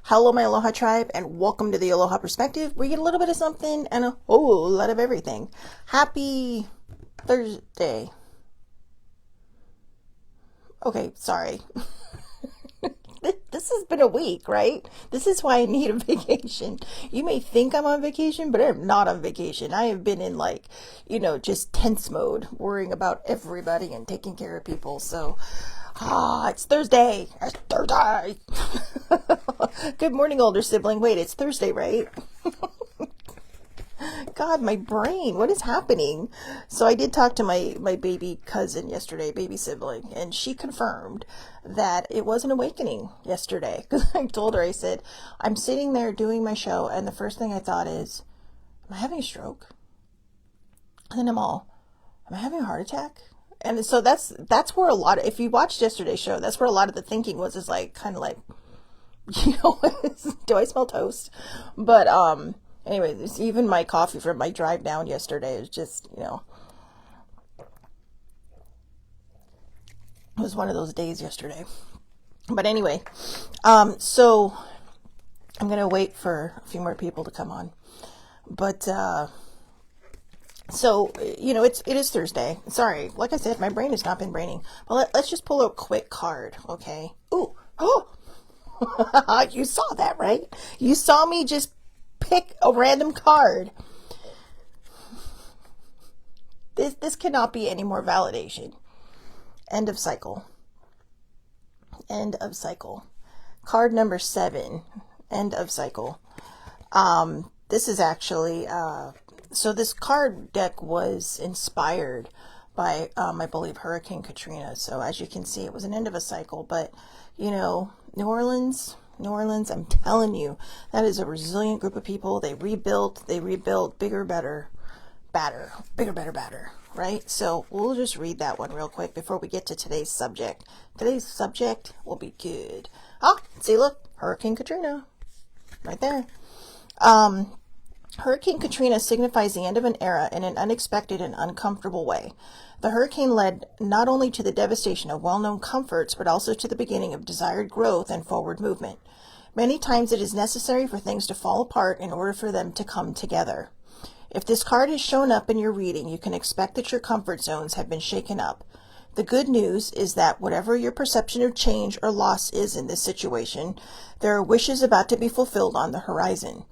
Hello, my Aloha tribe, and welcome to the Aloha Perspective, where you get a little bit of something and a whole lot of everything. Happy Thursday. Okay, sorry. This has been a week, right? This is why I need a vacation. You may think I'm on vacation, but I'm not on vacation. I have been in just tense mode, worrying about everybody and taking care of people. So, it's Thursday. It's Thursday. Good morning, older sibling. Wait, it's Thursday, right? God, my brain, what is happening? So I did talk to my baby cousin yesterday, baby sibling, and she confirmed that it was an awakening yesterday. Because I told her, I said, I'm sitting there doing my show, and the first thing I thought is, am I having a stroke? And then am I having a heart attack? And so that's where if you watched yesterday's show, that's where a lot of the thinking was, is like, kind of like, do I smell toast? But, anyway, even my coffee from my drive down yesterday is just, it was one of those days yesterday. But anyway, so I'm going to wait for a few more people to come on. But, so, it is Thursday. Sorry, like I said, my brain has not been braining. Well, let's just pull a quick card, okay? Ooh, oh, you saw that, right? You saw me just pick a random card. This cannot be any more validation. End of cycle. End of cycle. Card number 7. End of cycle. This is actually, so this card deck was inspired by, I believe, Hurricane Katrina. So as you can see, it was an end of a cycle. But, New Orleans, I'm telling you, that is a resilient group of people. They rebuilt, bigger, better, badder, right? So we'll just read that one real quick before we get to today's subject. Today's subject will be good. See, look, Hurricane Katrina, right there. Hurricane Katrina signifies the end of an era in an unexpected and uncomfortable way. The hurricane led not only to the devastation of well-known comforts, but also to the beginning of desired growth and forward movement. Many times it is necessary for things to fall apart in order for them to come together. If this card has shown up in your reading, you can expect that your comfort zones have been shaken up. The good news is that whatever your perception of change or loss is in this situation, there are wishes about to be fulfilled on the horizon.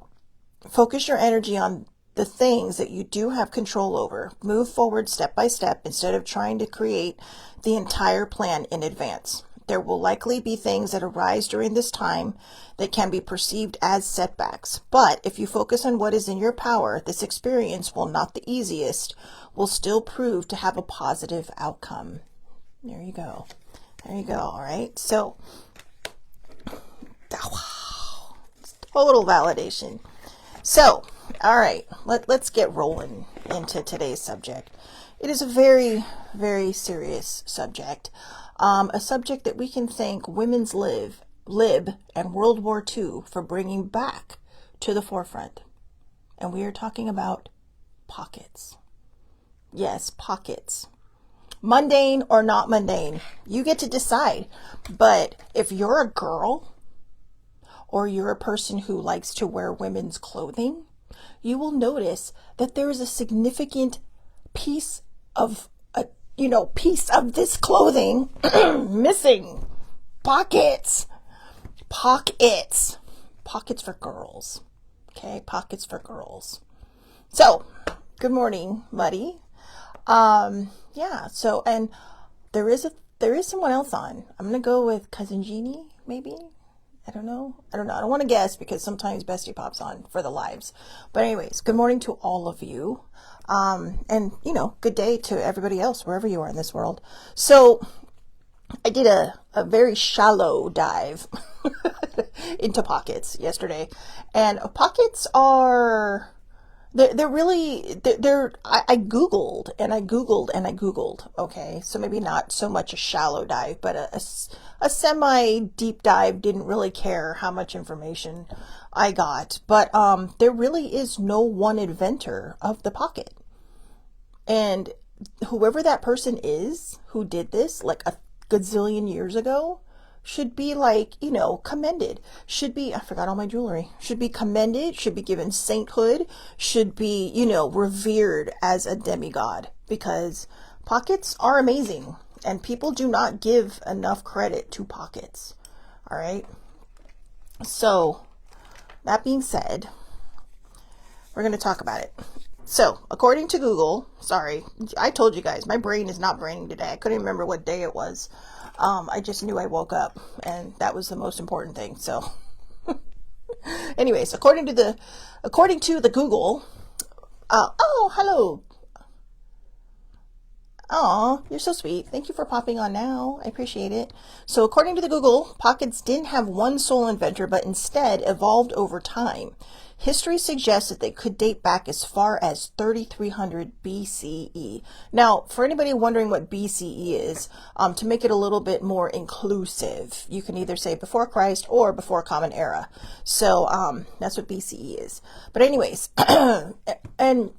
Focus your energy on the things that you do have control over. Move forward step by step instead of trying to create the entire plan in advance. There will likely be things that arise during this time that can be perceived as setbacks. But if you focus on what is in your power, this experience, while not the easiest, will still prove to have a positive outcome. There you go. There you go. All right. So, wow. Total validation. So, all right, let's get rolling into today's subject. It is a very, very serious subject. A subject that we can thank women's lib, and World War II for bringing back to the forefront. And we are talking about pockets. Yes, pockets. Mundane or not mundane, you get to decide. But if you're a girl, or you're a person who likes to wear women's clothing, you will notice that there is a significant piece of this clothing missing. Pockets for girls. Okay, pockets for girls. So, good morning, Muddy. So, and there is someone else on. I'm gonna go with Cousin Jeannie, maybe. I don't know. I don't want to guess because sometimes Bestie pops on for the lives. But anyways, good morning to all of you. And good day to everybody else, wherever you are in this world. So I did a very shallow dive into pockets yesterday. And pockets are, they're really, I Googled and I Googled. Okay. So maybe not so much a shallow dive, but a semi deep dive. Didn't really care how much information I got, but, there really is no one inventor of the pocket. And whoever that person is who did this like a gazillion years ago, should be like, commended, should be, I forgot all my jewelry, should be commended, should be given sainthood, should be, revered as a demigod, because pockets are amazing and people do not give enough credit to pockets. All right. So that being said, we're going to talk about it. So, according to Google, sorry, I told you guys, my brain is not braining today. I couldn't remember what day it was. I just knew I woke up, and that was the most important thing. So, anyways, according to the Google, oh, hello. Oh, you're so sweet. Thank you for popping on now. I appreciate it. So, according to the Google, pockets didn't have one sole inventor, but instead evolved over time. History suggests that they could date back as far as 3300 BCE. Now, for anybody wondering what BCE is, to make it a little bit more inclusive, you can either say before Christ or before Common Era. So that's what BCE is. But anyways, and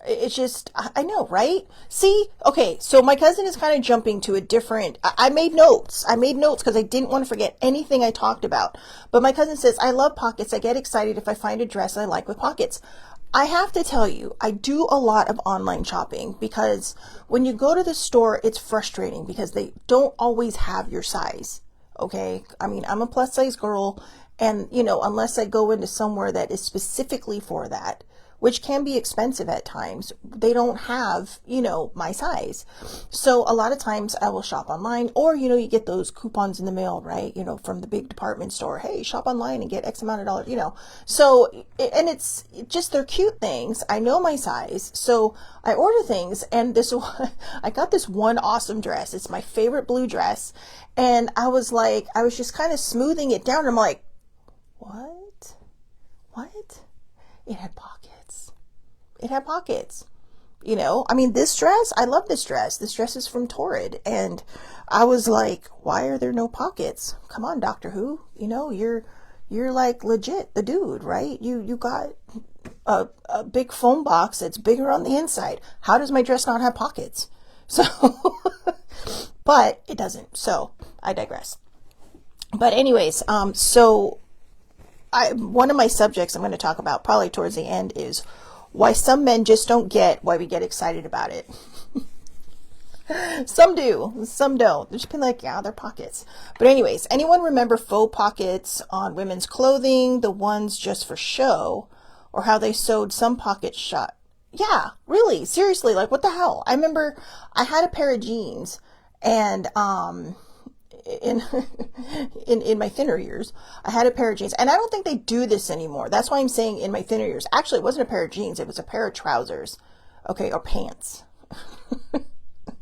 it's just, I know, right? See, okay, so my cousin is kind of jumping to a different, I made notes because I didn't want to forget anything I talked about. But my cousin says, I love pockets. I get excited if I find a dress I like with pockets. I have to tell you, I do a lot of online shopping because when you go to the store, it's frustrating because they don't always have your size. Okay. I mean, I'm a plus size girl, and unless I go into somewhere that is specifically for that, which can be expensive at times, they don't have, my size. So a lot of times I will shop online, or, you get those coupons in the mail, right? From the big department store. Hey, shop online and get X amount of dollars, So, and it's just, they're cute things. I know my size. So I order things, and I got this one awesome dress. It's my favorite blue dress. And I was just kind of smoothing it down. And I'm like, what? It had pockets. It had pockets. I mean, this dress, I love this dress. This dress is from Torrid. And I was like, why are there no pockets? Come on, Doctor Who. You're like legit the dude, right? You got a big phone box that's bigger on the inside. How does my dress not have pockets? So, but it doesn't. So I digress. But anyways, so one of my subjects I'm going to talk about probably towards the end is why some men just don't get why we get excited about it. Some do, some don't. They're just being like, yeah, they're pockets. But anyways, anyone remember faux pockets on women's clothing, the ones just for show, or how they sewed some pockets shut? Yeah, really, seriously, like what the hell? I remember I had a pair of jeans, and in my thinner years, I had a pair of jeans, and I don't think they do this anymore. That's why I'm saying in my thinner years. Actually, it wasn't a pair of jeans. It was a pair of trousers. Okay. Or pants.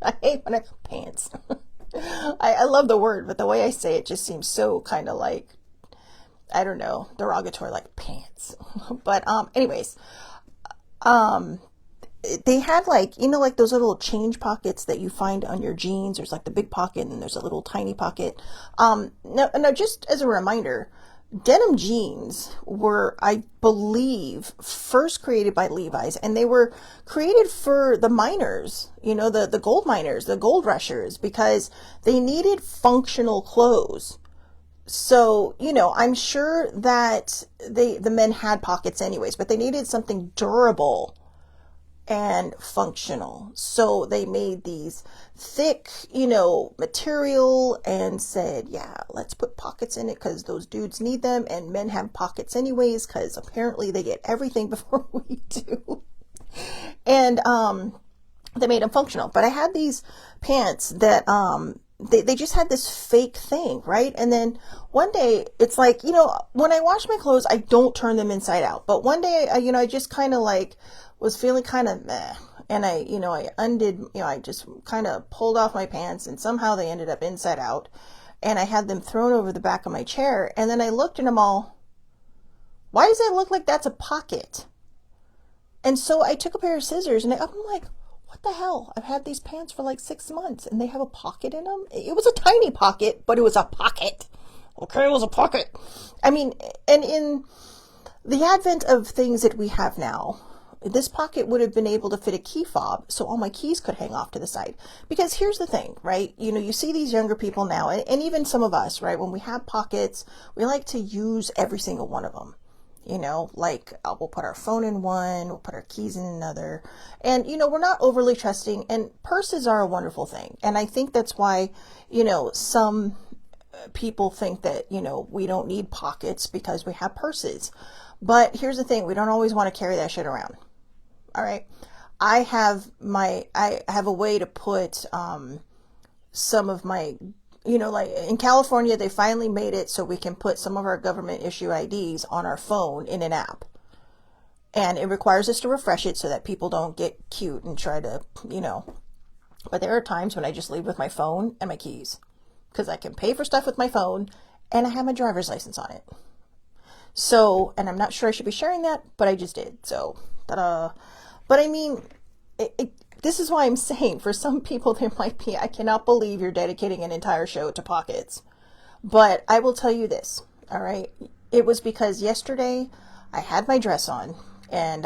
I hate when pants. I love the word, but the way I say it just seems so kind of like, I don't know, derogatory, like pants. But, anyways, they had like those little change pockets that you find on your jeans. There's like the big pocket and there's a little tiny pocket. Now, just as a reminder, denim jeans were, I believe, first created by Levi's, and they were created for the miners, the gold miners, the gold rushers, because they needed functional clothes. So, I'm sure that the men had pockets anyways, but they needed something durable and functional. So they made these thick, material and said, yeah, let's put pockets in it because those dudes need them, and men have pockets anyways because apparently they get everything before we do. And they made them functional. But I had these pants that they just had this fake thing, right? And then one day it's like, when I wash my clothes, I don't turn them inside out. But one day, I just kind of like was feeling kind of meh. And I undid, I just kind of pulled off my pants, and somehow they ended up inside out, and I had them thrown over the back of my chair. And then I looked at them all. Why does that look like that's a pocket? And so I took a pair of scissors, and I'm like, what the hell? I've had these pants for like 6 months and they have a pocket in them. It was a tiny pocket, but it was a pocket. Okay, it was a pocket. I mean, and in the advent of things that we have now, this pocket would have been able to fit a key fob, so all my keys could hang off to the side. Because here's the thing, right? You see these younger people now, and even some of us, right? When we have pockets, we like to use every single one of them. Like we'll put our phone in one, we'll put our keys in another. And, we're not overly trusting. And purses are a wonderful thing. And I think that's why, some people think that, we don't need pockets because we have purses. But here's the thing, we don't always want to carry that shit around. All right. I have a way to put some of my, like in California, they finally made it so we can put some of our government issue IDs on our phone in an app. And it requires us to refresh it so that people don't get cute and try to, but there are times when I just leave with my phone and my keys because I can pay for stuff with my phone and I have my driver's license on it. So, and I'm not sure I should be sharing that, but I just did. So, ta-da. But I mean, this is why I'm saying for some people there might be, I cannot believe you're dedicating an entire show to pockets. But I will tell you this, all right? It was because yesterday I had my dress on, and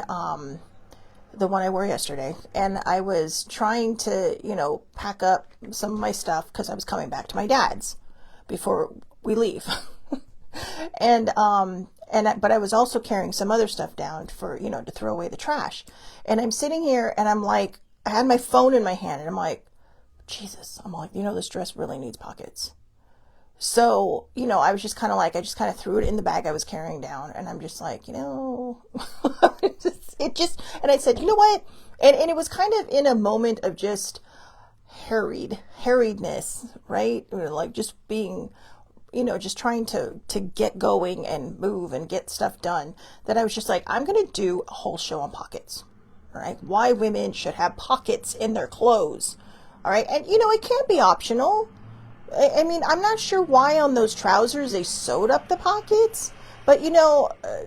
the one I wore yesterday, and I was trying to, pack up some of my stuff because I was coming back to my dad's before we leave. But I was also carrying some other stuff down for, to throw away the trash. And I'm sitting here and I'm like, I had my phone in my hand and I'm like, Jesus, I'm like, this dress really needs pockets. So, I was just kind of like, I just kind of threw it in the bag I was carrying down. And I'm just like, and I said, you know what? And it was kind of in a moment of just harriedness, right? Like just being, just trying to get going and move and get stuff done, that I was just like, I'm going to do a whole show on pockets. All right. Why women should have pockets in their clothes. All right. And, it can be optional. I mean, I'm not sure why on those trousers they sewed up the pockets, but,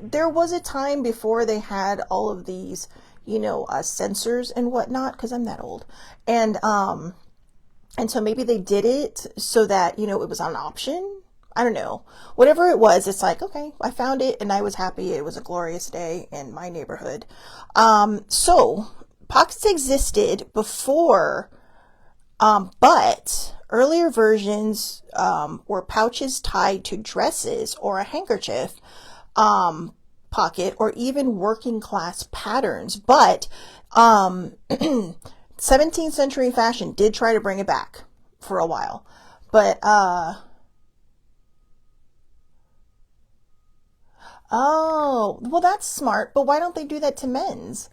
there was a time before they had all of these, sensors and whatnot, because I'm that old. And so maybe they did it so that, it was an option. I don't know. Whatever it was, it's like, okay, I found it and I was happy. It was a glorious day in my neighborhood. So pockets existed before, but earlier versions were pouches tied to dresses or a handkerchief pocket, or even working class patterns. But 17th century fashion did try to bring it back for a while. But oh, well, that's smart. But why don't they do that to men's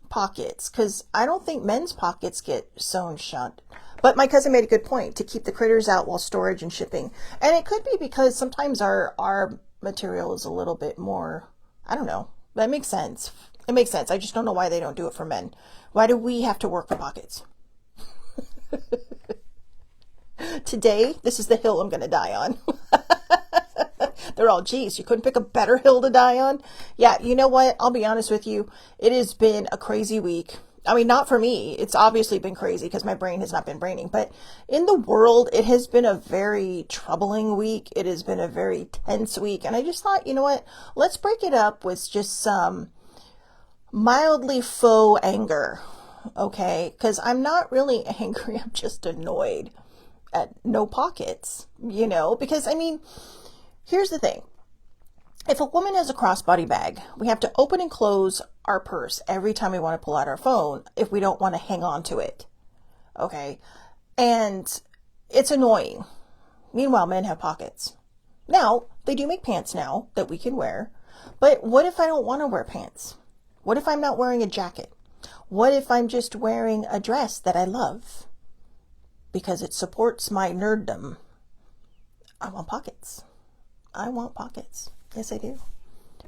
pockets? Because I don't think men's pockets get sewn shut. But my cousin made a good point, to keep the critters out while storage and shipping. And it could be because sometimes our material is a little bit more, I don't know. That makes sense. It makes sense. I just don't know why they don't do it for men. Why do we have to work for pockets? Today, this is the hill I'm going to die on. They're all, geez, you couldn't pick a better hill to die on? Yeah, you know what? I'll be honest with you. It has been a crazy week. I mean, not for me. It's obviously been crazy because my brain has not been braining. But in the world, it has been a very troubling week. It has been a very tense week. And I just thought, you know what? Let's break it up with just some mildly faux anger. Okay? Because I'm not really angry. I'm just annoyed at no pockets, because I mean, here's the thing. If a woman has a crossbody bag, we have to open and close our purse every time we want to pull out our phone if we don't want to hang on to it. Okay? And it's annoying. Meanwhile, men have pockets. Now, they do make pants now that we can wear. But what if I don't want to wear pants? What if I'm not wearing a jacket? What if I'm just wearing a dress that I love because it supports my nerddom? I want pockets. I want pockets. Yes, I do.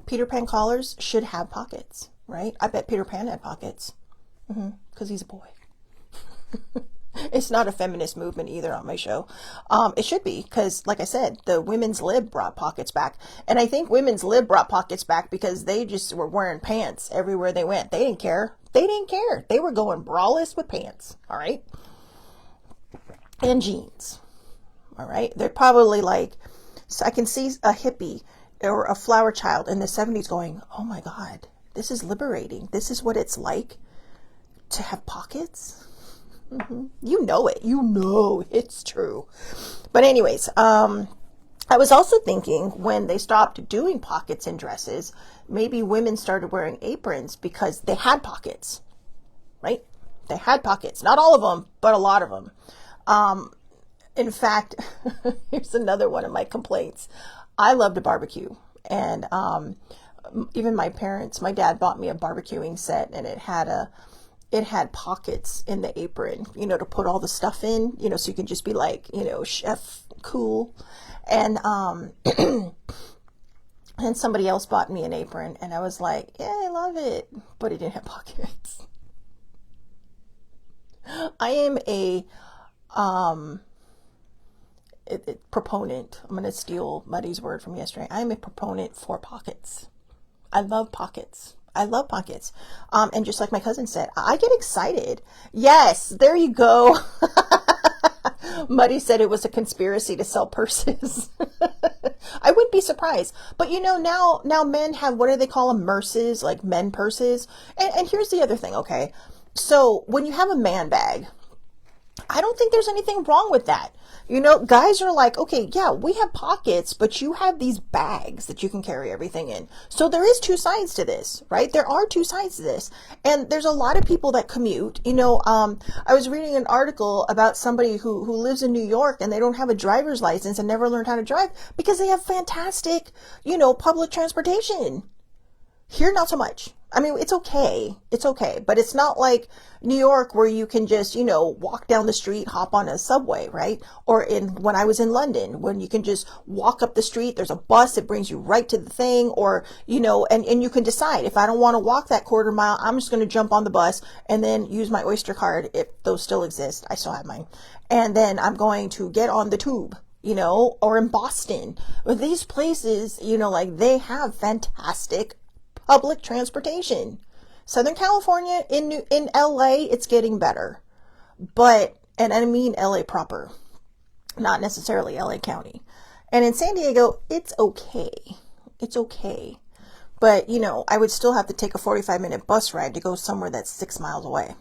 Peter Pan collars should have pockets, right? I bet Peter Pan had pockets. Because he's a boy. It's not a feminist movement either on my show. It should be, because like I said, the women's lib brought pockets back. And I think women's lib brought pockets back because they just were wearing pants everywhere they went. They didn't care. They didn't care. They were going braless with pants. All right. And jeans. All right. They're probably like, so I can see a hippie or a flower child in the 70s going, oh my God, This is liberating. This is what it's like to have pockets. You know it. You know it's true. But anyways, I was also thinking when they stopped doing pockets in dresses, maybe women started wearing aprons because they had pockets, right? They had pockets. Not all of them, but a lot of them. In fact, here's another one of my complaints. I love to barbecue. And even my dad bought me a barbecuing set, and it had pockets in the apron, to put all the stuff in, so you can just be like, chef cool. And and somebody else bought me an apron, and I was like, yeah, I love it, but it didn't have pockets. I am a proponent. I'm going to steal Muddy's word from yesterday. I am a proponent for pockets. I love pockets. I love pockets. And just like my cousin said, I get excited. Yes, there you go. Muddy said it was a conspiracy to sell purses. I wouldn't be surprised. But now men have, what do they call them? Merces, like men purses. And here's the other thing, okay? So when you have a man bag, I don't think there's anything wrong with that. Guys are like, okay, yeah, we have pockets, but you have these bags that you can carry everything in. So there is two sides to this, right? There are two sides to this. And there's a lot of people that commute. I was reading an article about somebody who lives in New York, and they don't have a driver's license and never learned how to drive because they have fantastic, public transportation. Here, not so much. I mean, it's okay. It's okay. But it's not like New York where you can just, walk down the street, hop on a subway, right? Or when I was in London, when you can just walk up the street, there's a bus that brings you right to the thing, or, and you can decide, if I don't want to walk that quarter mile, I'm just going to jump on the bus and then use my Oyster card, if those still exist. I still have mine. And then I'm going to get on the tube, or in Boston. Or these places, like they have fantastic public transportation. Southern California, in LA, it's getting better. But, and I mean LA proper, not necessarily LA County. And in San Diego, it's okay. It's okay. But, I would still have to take a 45-minute bus ride to go somewhere that's 6 miles away.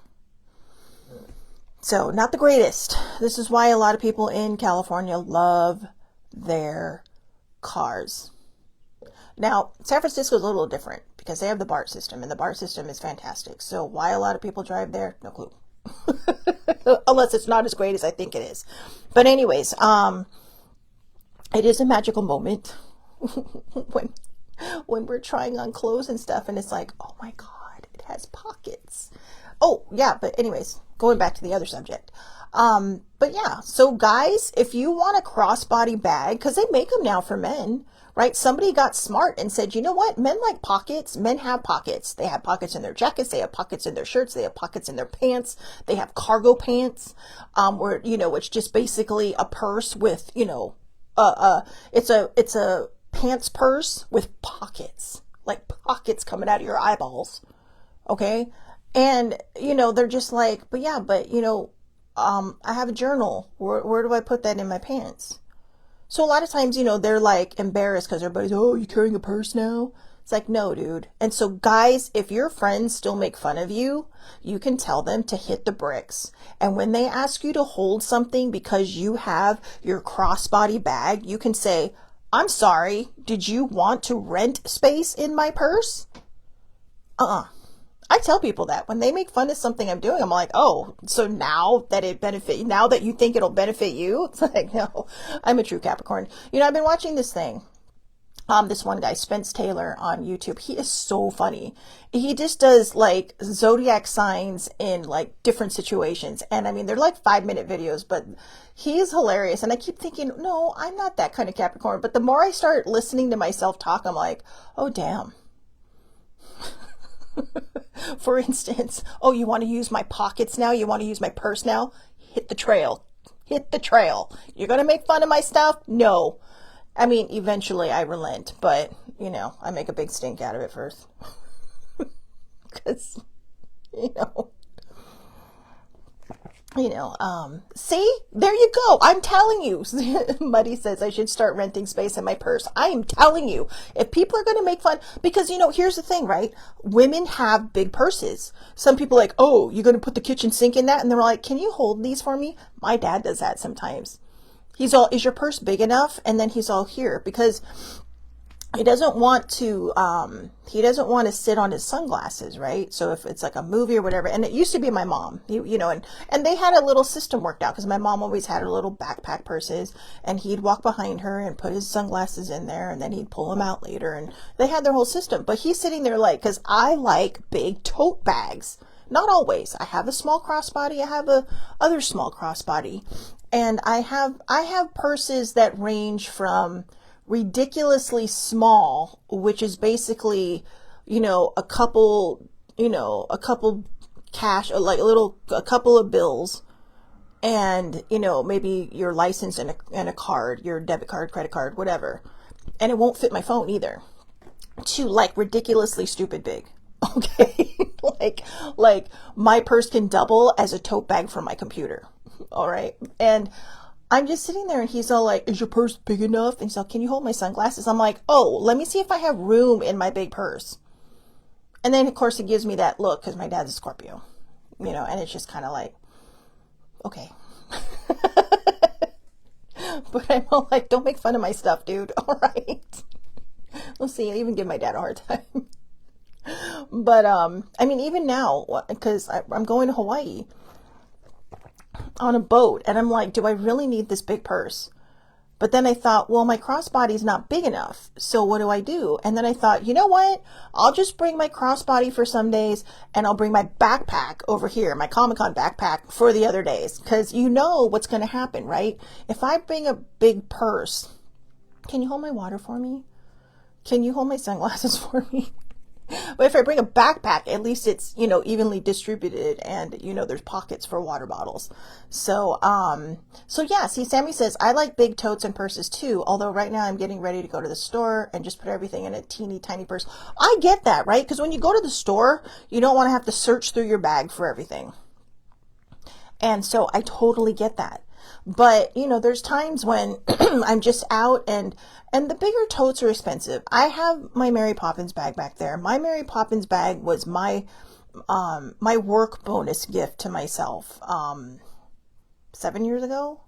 So, not the greatest. This is why a lot of people in California love their cars. Now, San Francisco is a little different because they have the BART system, and the BART system is fantastic. So why a lot of people drive there? No clue. Unless it's not as great as I think it is. But anyways, it is a magical moment when we're trying on clothes and stuff, and it's like, oh my God, it has pockets. Oh, yeah, but anyways, going back to the other subject. But yeah, so guys, if you want a crossbody bag, because they make them now for men, right? Somebody got smart and said, you know what? Men like pockets. Men have pockets. They have pockets in their jackets. They have pockets in their shirts. They have pockets in their pants. They have cargo pants, where, it's just basically a purse with, it's a pants purse with pockets, like pockets coming out of your eyeballs. Okay. And, they're just like, but yeah, but, I have a journal. Where do I put that in my pants? So a lot of times, they're like embarrassed because everybody's, oh, you carrying a purse now? It's like, no, dude. And so guys, if your friends still make fun of you, you can tell them to hit the bricks. And when they ask you to hold something because you have your crossbody bag, you can say, I'm sorry, did you want to rent space in my purse? I tell people that when they make fun of something I'm doing, I'm like, oh, so now that you think it'll benefit you, it's like, no, I'm a true Capricorn. I've been watching this thing. This one guy, Spence Taylor on YouTube, he is so funny. He just does like zodiac signs in like different situations. And I mean, they're like 5-minute videos, but he is hilarious. And I keep thinking, no, I'm not that kind of Capricorn. But the more I start listening to myself talk, I'm like, oh, damn. For instance, oh, you want to use my pockets now? You want to use my purse now? Hit the trail. Hit the trail. You're going to make fun of my stuff? No. I mean, eventually I relent, but, I make a big stink out of it first. Because, See, there you go. I'm telling you. Muddy says I should start renting space in my purse. I am telling you, if people are going to make fun, because, here's the thing, right? Women have big purses. Some people are like, oh, you're going to put the kitchen sink in that? And they're like, can you hold these for me? My dad does that sometimes. He's all, is your purse big enough? And then he's all here because he doesn't want to sit on his sunglasses, right? So if it's like a movie or whatever, and it used to be my mom, and they had a little system worked out because my mom always had her little backpack purses, and he'd walk behind her and put his sunglasses in there, and then he'd pull them out later, and they had their whole system. But he's sitting there like, because I like big tote bags. Not always. I have a small crossbody. I have a other small crossbody, and I have purses that range from ridiculously small, which is basically, a couple cash, like a couple of bills, and, maybe your license and a card, your debit card, credit card, whatever. And it won't fit my phone either. To like ridiculously stupid big. Okay. like my purse can double as a tote bag for my computer. All right. And I'm just sitting there and he's all like, is your purse big enough? And he's like, can you hold my sunglasses? I'm like, oh, let me see if I have room in my big purse. And then, of course, he gives me that look because my dad's a Scorpio, and it's just kind of like, okay. But I'm all like, don't make fun of my stuff, dude. All right. We'll see. I even give my dad a hard time. But, even now, because I'm going to Hawaii on a boat, and I'm like, do I really need this big purse? But then I thought, well, my crossbody's not big enough, so what do I do? And then I thought, you know what? I'll just bring my crossbody for some days, and I'll bring my backpack over here, my Comic-Con backpack, for the other days, because you know what's going to happen, right? If I bring a big purse, can you hold my water for me? Can you hold my sunglasses for me? But if I bring a backpack, at least it's, evenly distributed and, there's pockets for water bottles. So yeah, see, Sammy says, I like big totes and purses too. Although right now I'm getting ready to go to the store and just put everything in a teeny tiny purse. I get that, right? Because when you go to the store, you don't want to have to search through your bag for everything. And so I totally get that. But, there's times when I'm just out and the bigger totes are expensive. I have my Mary Poppins bag back there. My Mary Poppins bag was my work bonus gift to myself 7 years ago.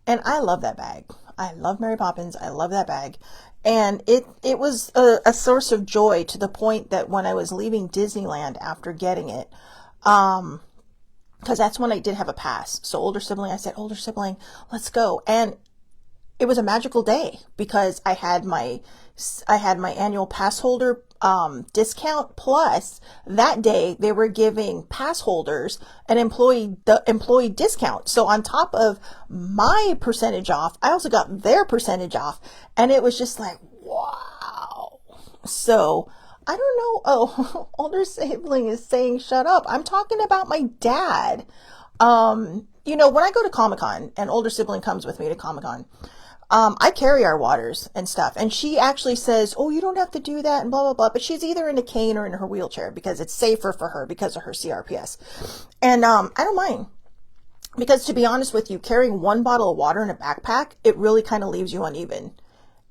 And I love that bag. I love Mary Poppins. I love that bag. And it was a source of joy to the point that when I was leaving Disneyland after getting it, because that's when I did have a pass. So older sibling, I said, older sibling, let's go. And it was a magical day because I had my annual pass holder discount, plus that day they were giving pass holders an employee discount. So on top of my percentage off, I also got their percentage off, and it was just like, wow. So I don't know. Oh, older sibling is saying, shut up. I'm talking about my dad. When I go to Comic-Con and older sibling comes with me to Comic-Con, I carry our waters and stuff. And she actually says, oh, you don't have to do that and blah, blah, blah. But she's either in a cane or in her wheelchair because it's safer for her because of her CRPS. And I don't mind. Because to be honest with you, carrying one bottle of water in a backpack, it really kind of leaves you uneven.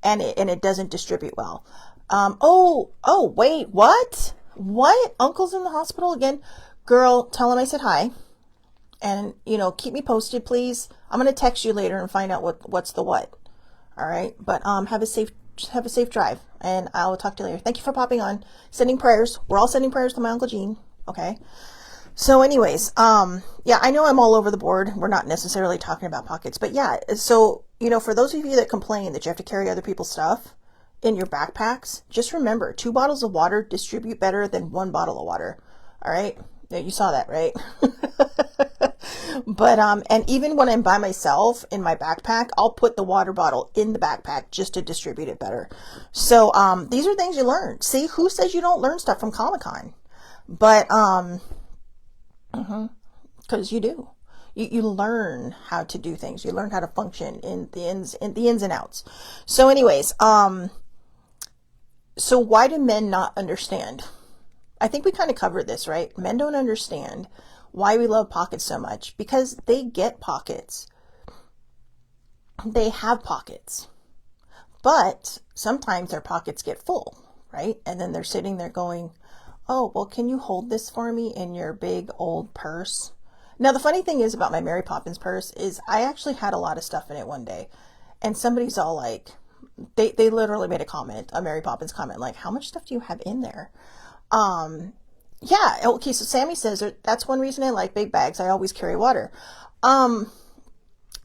And it doesn't distribute well. Wait, what? What? Uncle's in the hospital again? Girl, tell him I said hi. And, keep me posted, please. I'm going to text you later and find out what's the what. All right. But, have a safe drive, and I'll talk to you later. Thank you for popping on, sending prayers. We're all sending prayers to my Uncle Gene. Okay. So anyways, yeah, I know I'm all over the board. We're not necessarily talking about pockets, but yeah. So, for those of you that complain that you have to carry other people's stuff in your backpacks, just remember 2 bottles of water distribute better than 1 bottle of water. All right. Yeah, you saw that, right? But, and even when I'm by myself in my backpack, I'll put the water bottle in the backpack just to distribute it better. So, these are things you learn. See, who says you don't learn stuff from Comic-Con? But, because you do. You learn how to do things. You learn how to function in the ins and outs. So anyways, so why do men not understand? I think we kind of covered this, right? Men don't understand why we love pockets so much, because they get pockets. They have pockets, but sometimes their pockets get full, right? And then they're sitting there going, oh, well, can you hold this for me in your big old purse? Now, the funny thing is about my Mary Poppins purse is I actually had a lot of stuff in it one day, and somebody's all like, they literally made a comment, a Mary Poppins comment, like, how much stuff do you have in there? Yeah, okay, so Sammy says that's one reason I like big bags. I always carry water.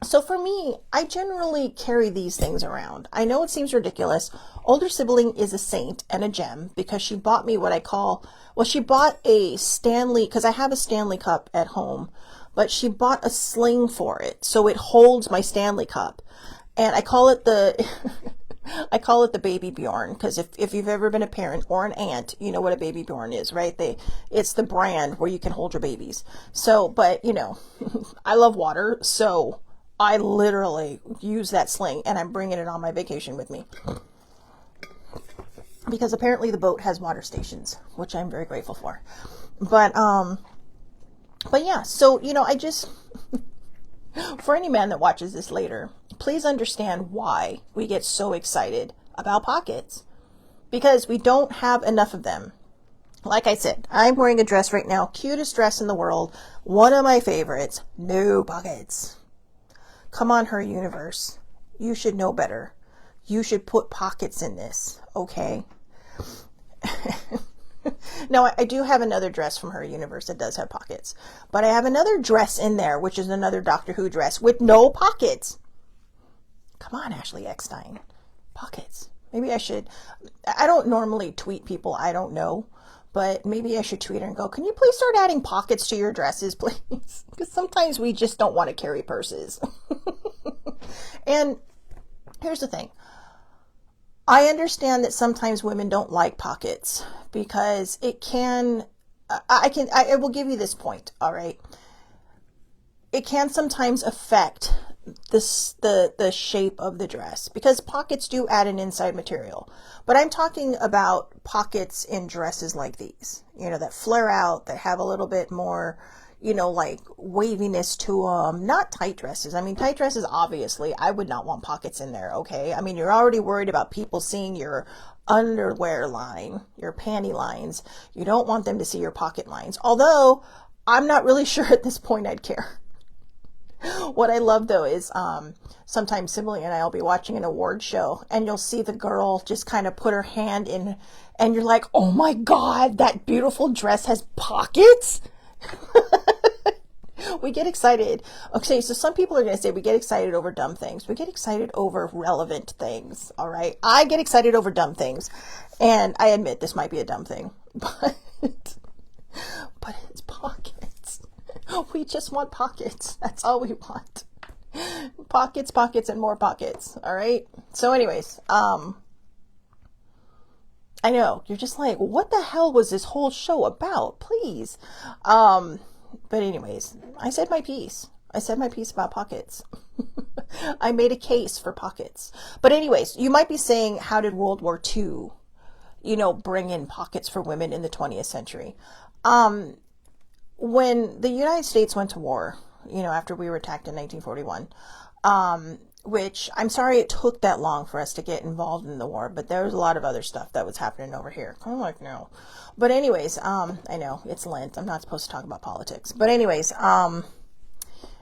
So for me, I generally carry these things around. I know it seems ridiculous. Older sibling is a saint and a gem because she bought me what I call, well, she bought a Stanley, because I have a Stanley cup at home, but she bought a sling for it. So it holds my Stanley cup. And I call it the, I call it the baby Bjorn, because if you've ever been a parent or an aunt, you know what a baby Bjorn is, right? It's the brand where you can hold your babies. So, but you know, I love water, so I literally use that sling, and I'm bringing it on my vacation with me. Because apparently the boat has water stations, which I'm very grateful for. But yeah, so, you know, I just, for any man that watches this later, please understand why we get so excited about pockets. Because we don't have enough of them. Like I said, I'm wearing a dress right now, cutest dress in the world, one of my favorites, no pockets. Come on, her universe. You should know better. You should put pockets in this, okay? Now, I do have another dress from her universe that does have pockets. But I have another dress in there, which is another Doctor Who dress with no pockets. Come on, Ashley Eckstein. Pockets. Maybe I should. I don't normally tweet people I don't know. But maybe I should tweet her and go, can you please start adding pockets to your dresses, please? Because sometimes we just don't want to carry purses. And here's the thing. I understand that sometimes women don't like pockets because it can, I will give you this point, all right? It can sometimes affect the shape of the dress, because pockets do add an inside material. But I'm talking about pockets in dresses like these, you know, that flare out, that have a little bit more, you know, like waviness to them. Not tight dresses. I mean, tight dresses, obviously, I would not want pockets in there, okay? I mean, you're already worried about people seeing your underwear line, your panty lines. You don't want them to see your pocket lines. Although, I'm not really sure at this point I'd care. What I love though is sometimes Sibling and I will be watching an award show and you'll see the girl just kind of put her hand in and you're like, oh my God, that beautiful dress has pockets? We get excited. Okay, so some people are going to say we get excited over dumb things. We get excited over relevant things, all right? I get excited over dumb things. And I admit this might be a dumb thing, but it's pockets. We just want pockets. That's all we want. Pockets, pockets, and more pockets. All right. So anyways, I know you're just like, what the hell was this whole show about? Please. But anyways, I said my piece. I said my piece about pockets. I made a case for pockets. But anyways, you might be saying, how did World War II, you know, bring in pockets for women in the 20th century? When the United States went to war, you know, after we were attacked in 1941, which I'm sorry it took that long for us to get involved in the war, but there was a lot of other stuff that was happening over here. I'm like, no. But anyways, I know it's Lent. I'm not supposed to talk about politics. But anyways,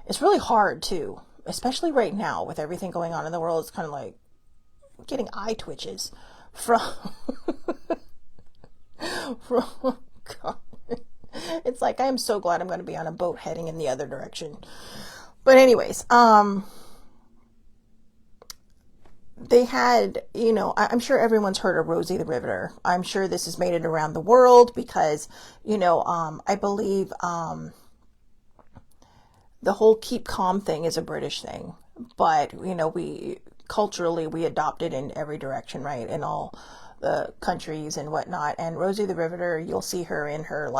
it's really hard too, especially right now with everything going on in the world. It's kind of like getting eye twitches from, God. It's like, I am so glad I'm going to be on a boat heading in the other direction. But anyways, they had, you know, I'm sure everyone's heard of Rosie the Riveter. I'm sure this has made it around the world because, you know, I believe the whole keep calm thing is a British thing. But, you know, culturally, we adopt it in every direction, right? In all the countries and whatnot. And Rosie the Riveter, you'll see her in her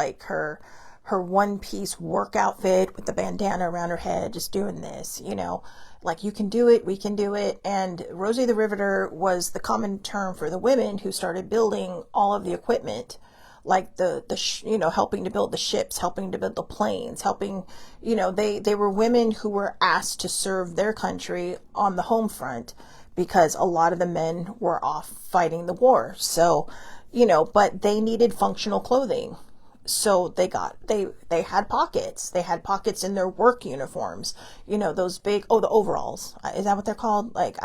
one-piece work outfit with the bandana around her head, just doing this, you know, like, you can do it, we can do it. And Rosie the Riveter was the common term for the women who started building all of the equipment, like helping to build the ships, helping to build the planes, helping, they were women who were asked to serve their country on the home front because a lot of the men were off fighting the war. So, but they needed functional clothing. So they had pockets. They had pockets in their work uniforms, those big, the overalls. Is that what they're called? Like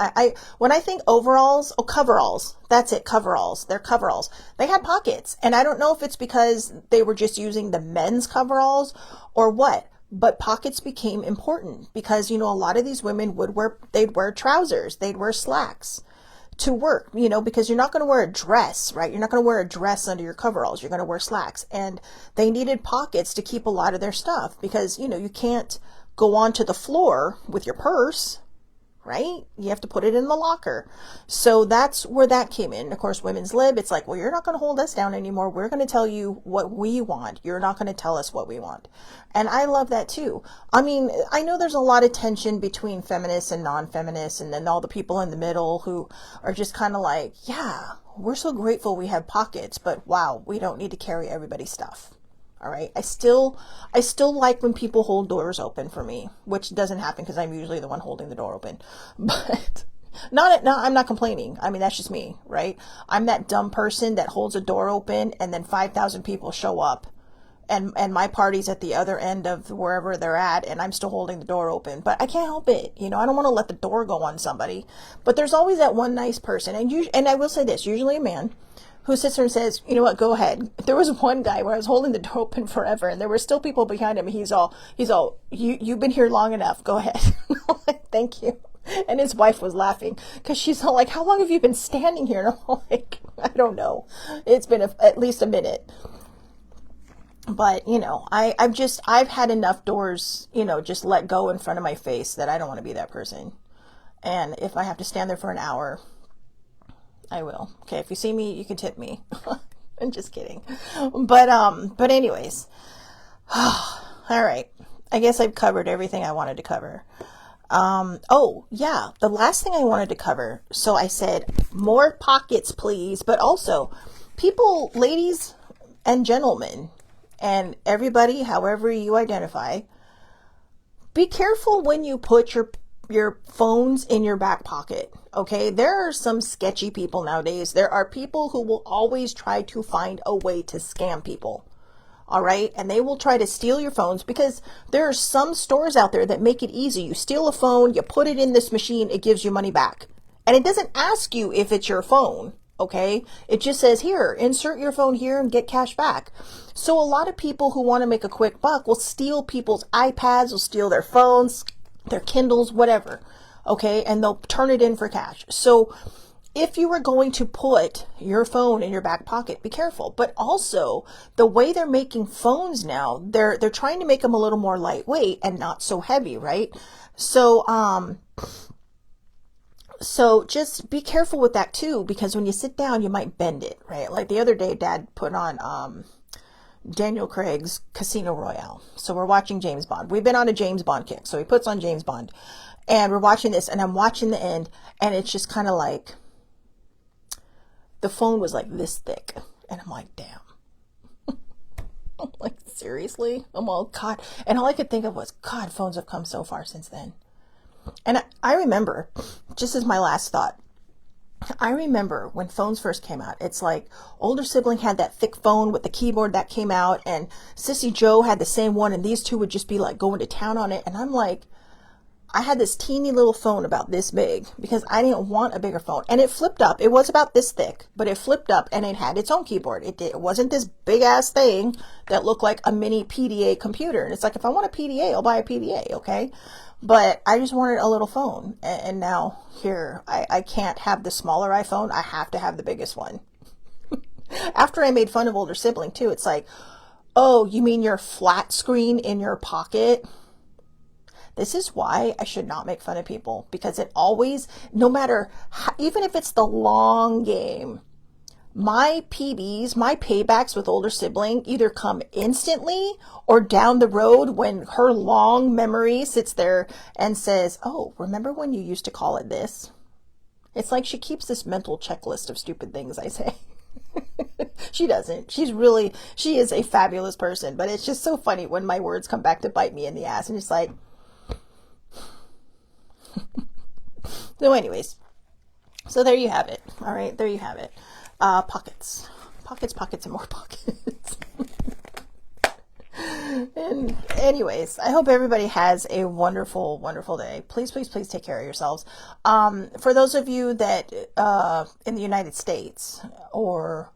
when I think overalls, coveralls, that's it. Coveralls. They're coveralls. They had pockets. And I don't know if it's because they were just using the men's coveralls or what, but pockets became important because, a lot of these women they'd wear trousers, they'd wear slacks to work, because you're not going to wear a dress, right? You're not going to wear a dress under your coveralls. You're going to wear slacks. And they needed pockets to keep a lot of their stuff because, you can't go onto the floor with your purse, right? You have to put it in the locker. So that's where that came in. Of course, women's lib, it's like, well, you're not going to hold us down anymore. We're going to tell you what we want. You're not going to tell us what we want. And I love that too. I mean, I know there's a lot of tension between feminists and non-feminists, and then all the people in the middle who are just kind of like, yeah, we're so grateful we have pockets, but wow, we don't need to carry everybody's stuff. All right. I still like when people hold doors open for me, which doesn't happen because I'm usually the one holding the door open, but I'm not complaining. I mean, that's just me, right? I'm that dumb person that holds a door open and then 5,000 people show up and my party's at the other end of wherever they're at and I'm still holding the door open, but I can't help it. I don't want to let the door go on somebody, but there's always that one nice person. And I will say this, usually a man who sits there and says, you know what, go ahead. There was one guy where I was holding the door open forever and there were still people behind him. He's all, you've been here long enough. Go ahead. I'm like, thank you. And his wife was laughing because she's all like, how long have you been standing here? And I'm like, I don't know. It's been at least a minute. But, I've had enough doors, just let go in front of my face that I don't want to be that person. And if I have to stand there for an hour, I will. Okay, if you see me, you can tip me. I'm just kidding. But anyways. All right. I guess I've covered everything I wanted to cover. Oh, yeah. The last thing I wanted to cover. So I said, more pockets, please. But also, people, ladies and gentlemen, and everybody, however you identify, be careful when you put your phones in your back pocket. Okay, there are some sketchy people nowadays. There are people who will always try to find a way to scam people. All right, and they will try to steal your phones because there are some stores out there that make it easy. You steal a phone, you put it in this machine, it gives you money back. And it doesn't ask you if it's your phone. Okay, it just says, here, insert your phone here and get cash back. So a lot of people who want to make a quick buck will steal people's iPads, will steal their phones, their Kindles, whatever. Okay, and they'll turn it in for cash. So if you are going to put your phone in your back pocket, be careful. But also, the way they're making phones now, they're trying to make them a little more lightweight and not so heavy, right? So just be careful with that too, because when you sit down, you might bend it, right? Like the other day, Dad put on Daniel Craig's Casino Royale. So we're watching James Bond. We've been on a James Bond kick. So he puts on James Bond. And we're watching this, and I'm watching the end, and it's just kind of like, the phone was like this thick. And I'm like, damn. I'm like, seriously? I'm all, God. And all I could think of was, God, phones have come so far since then. And I remember, just as my last thought, I remember when phones first came out, it's like older sibling had that thick phone with the keyboard that came out, and Sissy Joe had the same one, and these two would just be like going to town on it. And I'm like, I had this teeny little phone about this big because I didn't want a bigger phone. And it flipped up. It was about this thick, but it flipped up and it had its own keyboard. It wasn't this big ass thing that looked like a mini PDA computer. And it's like, if I want a PDA, I'll buy a PDA, okay? But I just wanted a little phone. And now here, I can't have the smaller iPhone. I have to have the biggest one. After I made fun of older sibling too, it's like, oh, you mean your flat screen in your pocket? This is why I should not make fun of people, because it always, no matter how, even if it's the long game, my PBs, my paybacks with older sibling either come instantly or down the road when her long memory sits there and says, oh, remember when you used to call it this? It's like she keeps this mental checklist of stupid things I say. She doesn't. She is a fabulous person, but it's just so funny when my words come back to bite me in the ass, and it's like, so anyways, so there you have it. All right, there you have it. Pockets, and more pockets. And anyways, I hope everybody has a wonderful, wonderful day. Please, please, please take care of yourselves. For those of you that, in the United States, or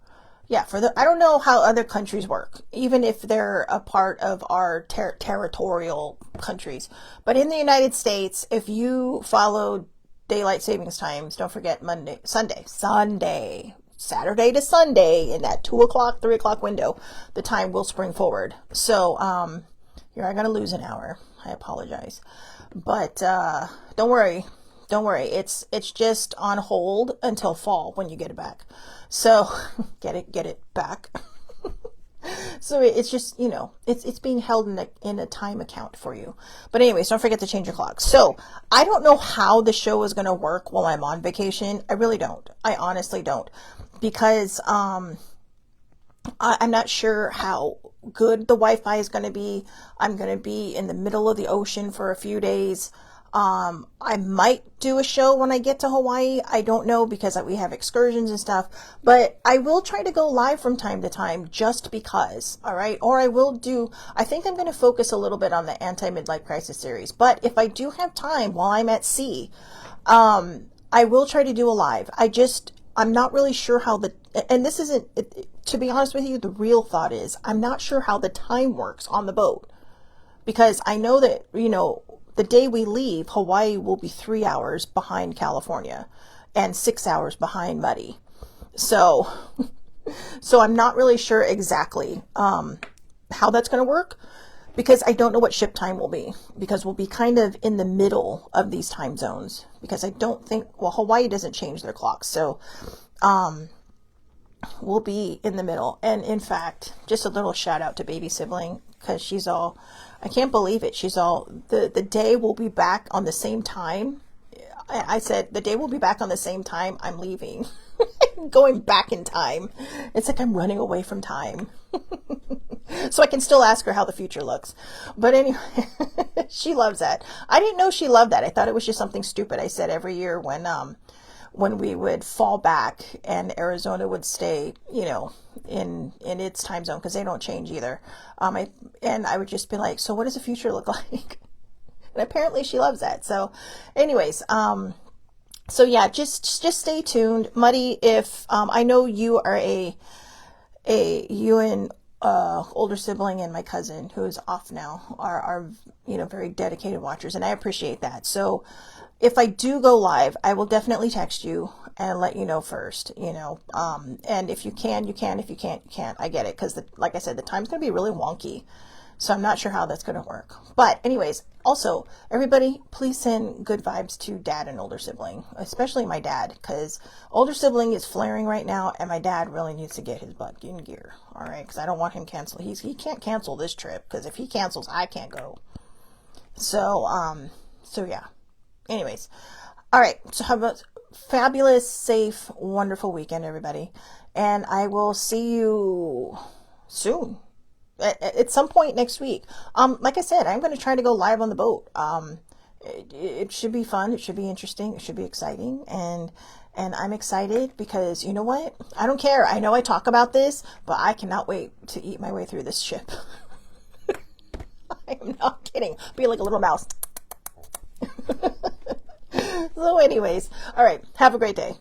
yeah, I don't know how other countries work, even if they're a part of our territorial countries. But in the United States, if you follow daylight savings times, don't forget Sunday, Saturday to Sunday, in that 2 o'clock, 3 o'clock window, the time will spring forward. So, you're not going to lose an hour. I apologize. But, don't worry. Don't worry. It's just on hold until fall when you get it back. So, get it back. So it's just, it's being held in a time account for you. But anyways, don't forget to change your clock. So I don't know how the show is going to work while I'm on vacation. I really don't. I honestly don't, because I'm not sure how good the Wi-Fi is going to be. I'm going to be in the middle of the ocean for a few days. I might do a show when I get to Hawaii. I don't know, because we have excursions and stuff, but I will try to go live from time to time just because. All right. Or I think I'm going to focus a little bit on the anti-midlife crisis series, but if I do have time while I'm at sea, I will try to do a live. I'm not really sure how and this isn't, to be honest with you, the real thought is, I'm not sure how the time works on the boat, because I know that, the day we leave, Hawaii will be 3 hours behind California and 6 hours behind Muddy. So I'm not really sure exactly how that's going to work, because I don't know what ship time will be, because we'll be kind of in the middle of these time zones, because I don't think, Hawaii doesn't change their clocks. So we'll be in the middle. And in fact, just a little shout out to baby sibling, because I can't believe it. The day will be back on the same time. I said, the day will be back on the same time I'm leaving. Going back in time. It's like I'm running away from time. So I can still ask her how the future looks. But anyway, she loves that. I didn't know she loved that. I thought it was just something stupid I said every year when we would fall back and Arizona would stay, in its time zone, because they don't change either. I would just be like, so what does the future look like? And apparently she loves that. So anyways, so yeah, just stay tuned. Muddy, if, I know you are you and, older sibling and my cousin, who is off now, are very dedicated watchers, and I appreciate that. So if I do go live, I will definitely text you and let you know first, and if you can, you can. If you can't, you can't. I get it, because like I said, the time's going to be really wonky. So I'm not sure how that's going to work. But anyways, also, everybody, please send good vibes to dad and older sibling, especially my dad, because older sibling is flaring right now, and my dad really needs to get his butt in gear. All right, because I don't want him cancel. He can't cancel this trip, because if he cancels, I can't go. So yeah. Anyways, all right. So have a fabulous, safe, wonderful weekend, everybody. And I will see you soon. At some point next week. Like I said, I'm going to try to go live on the boat. It should be fun. It should be interesting. It should be exciting. And I'm excited because, you know what? I don't care. I know I talk about this, but I cannot wait to eat my way through this ship. I am not kidding. Be like a little mouse. So anyways, all right. Have a great day.